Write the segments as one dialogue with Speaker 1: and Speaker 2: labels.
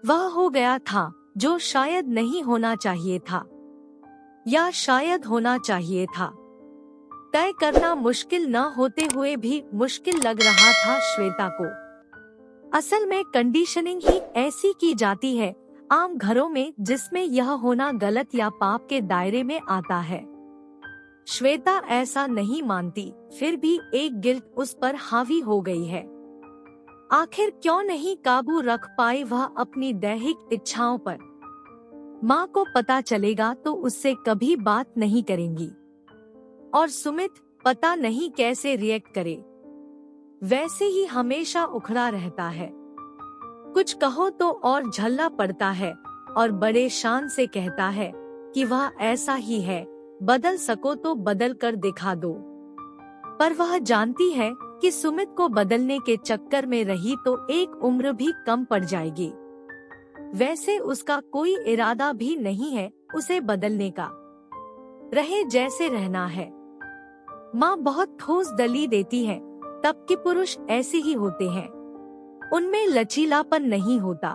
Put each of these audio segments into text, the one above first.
Speaker 1: वह हो गया था जो शायद नहीं होना चाहिए था, या शायद होना चाहिए था। तय करना मुश्किल न होते हुए भी मुश्किल लग रहा था श्वेता को। असल में कंडीशनिंग ही ऐसी की जाती है आम घरों में, जिसमें यह होना गलत या पाप के दायरे में आता है। श्वेता ऐसा नहीं मानती, फिर भी एक गिल्ट उस पर हावी हो गई है। आखिर क्यों नहीं काबू रख पाई वह अपनी दैहिक इच्छाओं पर। माँ को पता चलेगा तो उससे कभी बात नहीं करेंगी, और सुमित पता नहीं कैसे रिएक्ट करे। वैसे ही हमेशा उखड़ा रहता है, कुछ कहो तो और झल्ला पड़ता है, और बड़े शान से कहता है कि वह ऐसा ही है, बदल सको तो बदल कर दिखा दो। पर वह जानती है कि सुमित को बदलने के चक्कर में रही तो एक उम्र भी कम पड़ जाएगी। वैसे उसका कोई इरादा भी नहीं है उसे बदलने का, रहे जैसे रहना है। माँ बहुत ठोस दलील देती है, तब के पुरुष ऐसे ही होते हैं, उनमें लचीलापन नहीं होता।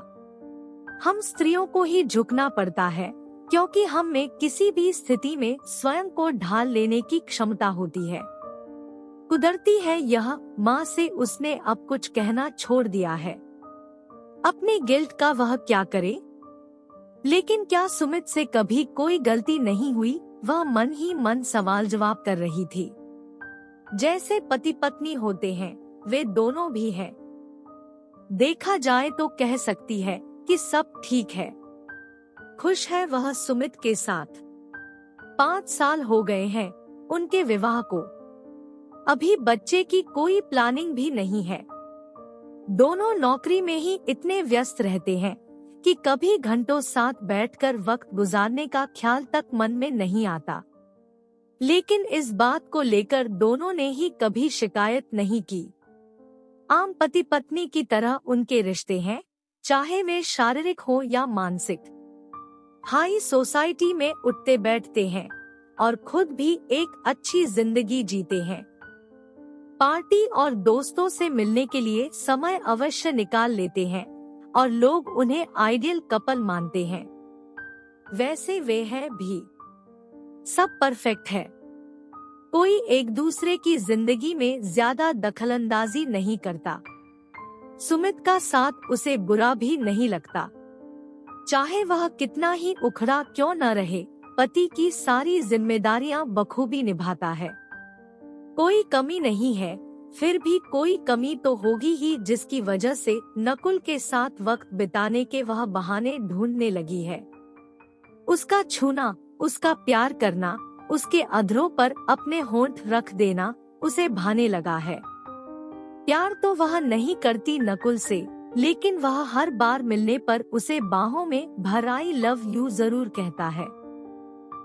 Speaker 1: हम स्त्रियों को ही झुकना पड़ता है, क्योंकि हम में किसी भी स्थिति में स्वयं को ढाल लेने की क्षमता होती है। कुदरती है यह माँ से उसने अब कुछ कहना छोड़ दिया है। अपने गिल्ट का वह क्या करे। लेकिन क्या सुमित से कभी कोई गलती नहीं हुई, वह मन ही मन सवाल जवाब कर रही थी। जैसे पति पत्नी होते हैं, वे दोनों भी हैं। देखा जाए तो कह सकती है कि सब ठीक है, खुश है वह सुमित के साथ। 5 साल हो गए हैं उनके विवाह को, अभी बच्चे की कोई प्लानिंग भी नहीं है। दोनों नौकरी में ही इतने व्यस्त रहते हैं कि कभी घंटों साथ बैठकर वक्त गुजारने का ख्याल तक मन में नहीं आता। लेकिन इस बात को लेकर दोनों ने ही कभी शिकायत नहीं की। आम पति पत्नी की तरह उनके रिश्ते हैं, चाहे वे शारीरिक हो या मानसिक। हाई सोसाइटी में उठते बैठते हैं और खुद भी एक अच्छी जिंदगी जीते हैं। पार्टी और दोस्तों से मिलने के लिए समय अवश्य निकाल लेते हैं और लोग उन्हें आइडियल कपल मानते हैं। वैसे वे हैं भी, सब परफेक्ट है। कोई एक दूसरे की जिंदगी में ज्यादा दखलंदाजी नहीं करता। सुमित का साथ उसे बुरा भी नहीं लगता, चाहे वह कितना ही उखड़ा क्यों न रहे, पति की सारी जिम्मेदारियां बखूबी निभाता है। कोई कमी नहीं है, फिर भी कोई कमी तो होगी ही, जिसकी वजह से नकुल के साथ वक्त बिताने के वह बहाने ढूंढने लगी है। उसका छूना, उसका प्यार करना, उसके अधरों पर अपने होंठ रख देना उसे भाने लगा है। प्यार तो वह नहीं करती नकुल से, लेकिन वह हर बार मिलने पर उसे बाहों में भर आई लव यू जरूर कहता है।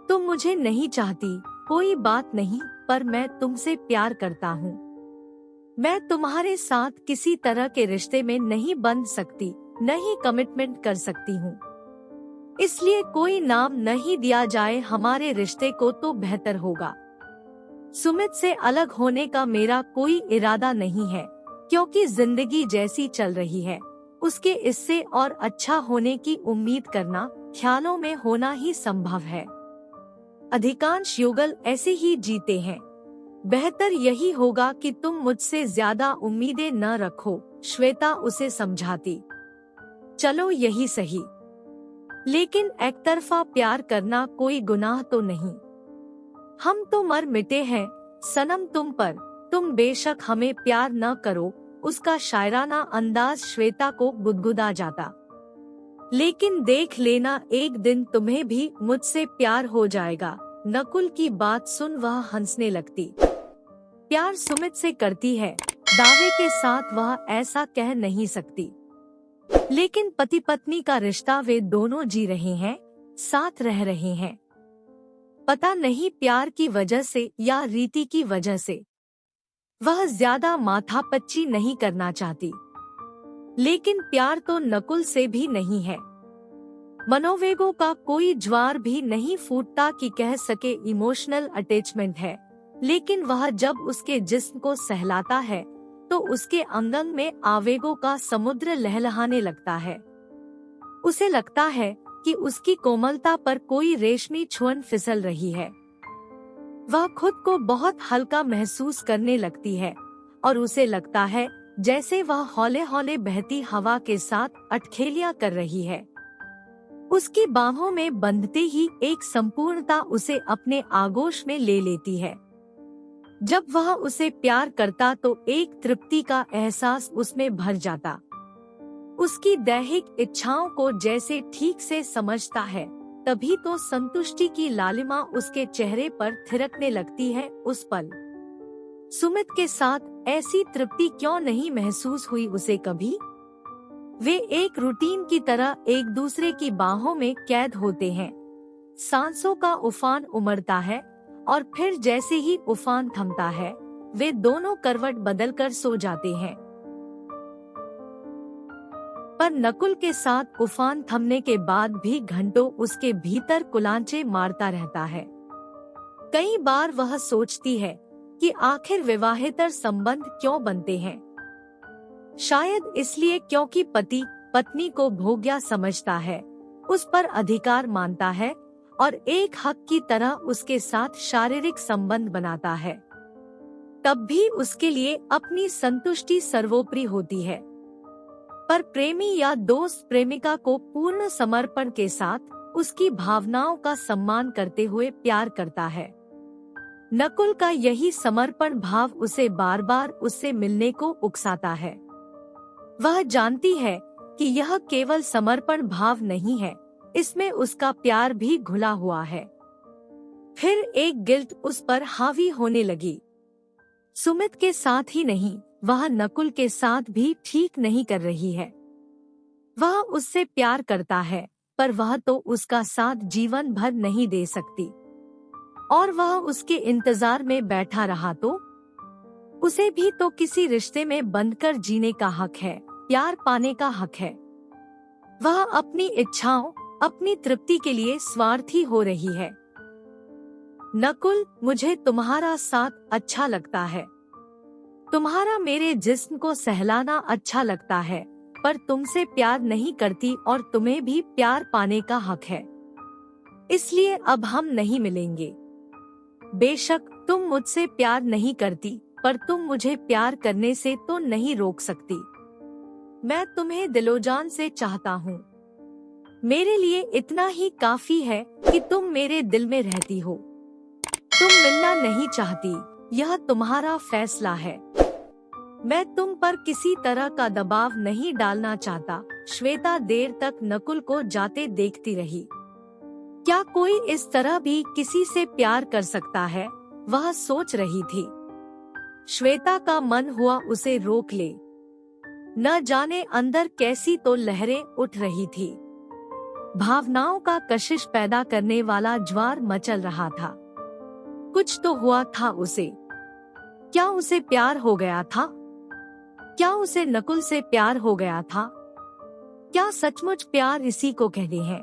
Speaker 1: तुम मुझे नहीं चाहती, कोई बात नहीं, पर मैं तुमसे प्यार करता हूँ। मैं तुम्हारे साथ किसी तरह के रिश्ते में नहीं बंध सकती, नहीं कमिटमेंट कर सकती हूँ। इसलिए कोई नाम नहीं दिया जाए हमारे रिश्ते को तो बेहतर होगा। सुमित से अलग होने का मेरा कोई इरादा नहीं है, क्योंकि जिंदगी जैसी चल रही है उसके इससे और अच्छा होने की उम्मीद करना ख्यालों में होना ही संभव है। अधिकांश युगल ऐसे ही जीते हैं। बेहतर यही होगा कि तुम मुझसे ज्यादा उम्मीदें न रखो, श्वेता उसे समझाती। चलो यही सही, लेकिन एकतरफा प्यार करना कोई गुनाह तो नहीं। हम तो मर मिटे हैं सनम तुम पर, तुम बेशक हमें प्यार न करो। उसका शायराना अंदाज श्वेता को गुदगुदा जाता। लेकिन देख लेना, एक दिन तुम्हें भी मुझसे प्यार हो जाएगा। नकुल की बात सुन वह हंसने लगती। प्यार सुमित से करती है, दावे के साथ वह ऐसा कह नहीं सकती। लेकिन पति पत्नी का रिश्ता वे दोनों जी रहे हैं, साथ रह रहे हैं। पता नहीं प्यार की वजह से या रीति की वजह से वह ज्यादा माथापच्ची नहीं करना चाहती। लेकिन प्यार तो नकुल से भी नहीं है। मनोवेगों का कोई ज्वार भी नहीं फूटता कि कह सके इमोशनल अटैचमेंट है। लेकिन वह जब उसके जिस्म को सहलाता है तो उसके अंग में आवेगों का समुद्र लहलहाने लगता है। उसे लगता है कि उसकी कोमलता पर कोई रेशमी छुअन फिसल रही है। वह खुद को बहुत हल्का महसूस करने लगती है और उसे लगता है जैसे वह हौले हौले बहती हवा के साथ अटखेलियां कर रही है। उसकी बाहों में बंधते ही एक संपूर्णता उसे अपने आगोश में ले लेती है। जब वह उसे प्यार करता तो एक तृप्ति का एहसास उसमें भर जाता। उसकी दैहिक इच्छाओं को जैसे ठीक से समझता है, तभी तो संतुष्टि की लालिमा उसके चेहरे पर थिरकने लगती है। उस पल सुमित के साथ ऐसी तृप्ति क्यों नहीं महसूस हुई उसे कभी? वे एक रूटीन की तरह एक दूसरे की बाहों में कैद होते हैं। सांसों का उफान उमड़ता है और फिर जैसे ही उफान थमता है, वे दोनों करवट बदलकर सो जाते हैं। पर नकुल के साथ उफान थमने के बाद भी घंटों उसके भीतर कुलांचे मारता रहता है। कई बार वह सोचती है कि आखिर विवाहेतर संबंध क्यों बनते हैं। शायद इसलिए क्योंकि पति पत्नी को भोग्या समझता है, उस पर अधिकार मानता है और एक हक की तरह उसके साथ शारीरिक संबंध बनाता है। तब भी उसके लिए अपनी संतुष्टि सर्वोपरि होती है। पर प्रेमी या दोस्त प्रेमिका को पूर्ण समर्पण के साथ उसकी भावनाओं का सम्मान करते हुए प्यार करता है। नकुल का यही समर्पण भाव उसे बार बार उससे मिलने को उकसाता है। वह जानती है कि यह केवल समर्पण भाव नहीं है, इसमें उसका प्यार भी घुला हुआ है। फिर एक गिल्ट उस पर हावी होने लगी। सुमित के साथ ही नहीं, वह नकुल के साथ भी ठीक नहीं कर रही है। वह उससे प्यार करता है, पर वह तो उसका साथ जीवन भर नहीं दे सकती। और वह उसके इंतजार में बैठा रहा तो उसे भी तो किसी रिश्ते में बंधकर जीने का हक है, प्यार पाने का हक है। वह अपनी इच्छाओं, अपनी तृप्ति के लिए स्वार्थी हो रही है। नकुल, मुझे तुम्हारा साथ अच्छा लगता है, तुम्हारा मेरे जिस्म को सहलाना अच्छा लगता है, पर तुमसे प्यार नहीं करती और तुम्हें भी प्यार पाने का हक है। इसलिए अब हम नहीं मिलेंगे। बेशक तुम मुझसे प्यार नहीं करती, पर तुम मुझे प्यार करने से तो नहीं रोक सकती। मैं तुम्हें दिलोजान से चाहता हूँ। मेरे लिए इतना ही काफी है कि तुम मेरे दिल में रहती हो। तुम मिलना नहीं चाहती, यह तुम्हारा फैसला है। मैं तुम पर किसी तरह का दबाव नहीं डालना चाहता। श्वेता देर तक नकुल को जाते देखती रही। क्या कोई इस तरह भी किसी से प्यार कर सकता है, वह सोच रही थी। श्वेता का मन हुआ उसे रोक ले। न जाने अंदर कैसी तो लहरें उठ रही थी। भावनाओं का कशिश पैदा करने वाला ज्वार मचल रहा था। कुछ तो हुआ था उसे। क्या उसे प्यार हो गया था? क्या उसे नकुल से प्यार हो गया था? क्या सचमुच प्यार इसी को कहते हैं?